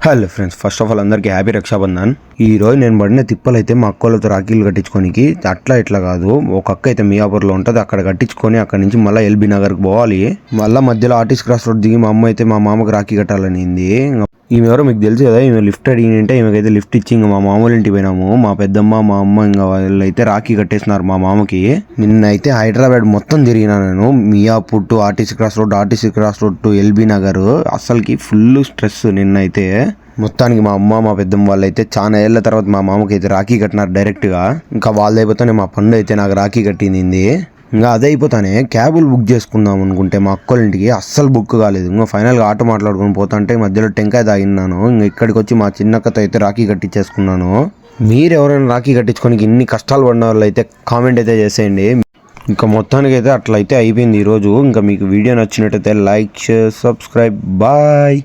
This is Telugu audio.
Hello friends, first of all అందరికీ హ్యాపీ రక్షాబంధన్. ఈ రోజు నేను పడిన తిప్పలైతే మా అక్కలతో రాఖీలు కట్టించుకోనికి అట్లా ఇట్లా కాదు. ఒక అక్క అయితే మియాపూర్లో ఉంటుంది, అక్కడ కట్టించుకొని అక్కడ నుంచి మళ్ళీ ఎల్బీ నగర్కి పోవాలి. మళ్ళీ మధ్యలో ఆర్టిస్ట్ క్రాస్ రోడ్ దిగి మా అమ్మ అయితే మా మామకి రాఖీ కట్టాలనింది. ఈమె ఎవరో మీకు తెలుసు కదా, ఈమె లిఫ్ట్ అడిగినంటే ఈమెకైతే లిఫ్ట్ ఇచ్చి ఇంకా మా మామూలు ఇంటికి పోయినాము. మా పెద్దమ్మ మా అమ్మ ఇంకా వాళ్ళైతే రాఖీ కట్టేసినారు మా మామకి. నిన్నైతే హైదరాబాద్ మొత్తం తిరిగినా నేను. Miyapur to RTC cross road to LB Nagar. అసలుకి ఫుల్ స్ట్రెస్ నిన్నైతే. మొత్తానికి మా అమ్మ మా పెద్దమ్మ వాళ్ళైతే చాలా ఏళ్ళ తర్వాత మా మామకి అయితే రాఖీ కట్టినారు డైరెక్ట్గా. ఇంకా వాళ్ళది అయిపోతానే మా పండు అయితే నాకు రాఖీ కట్టింది. ఇంకా అదే అయిపోతానే క్యాబులు బుక్ చేసుకుందాం అనుకుంటే మా అక్కల ఇంటికి అస్సలు బుక్ కాలేదు. ఇంకా ఫైనల్గా ఆటో మాట్లాడుకుని పోతుంటే మధ్యలో టెంకాయ తాగినాను. ఇంకా ఇక్కడికి వచ్చి మా చిన్నక్కతో అయితే రాఖీ కట్టించేసుకున్నాను. మీరు ఎవరైనా రాఖీ కట్టించుకోనికి ఇన్ని కష్టాలు పడిన వాళ్ళు అయితే కామెంట్ అయితే చేసేయండి. ఇంకా మొత్తానికి అయితే అట్లయితే అయిపోయింది ఈరోజు. ఇంకా మీకు వీడియో నచ్చినట్టయితే లైక్, షేర్, సబ్స్క్రైబ్. బాయ్.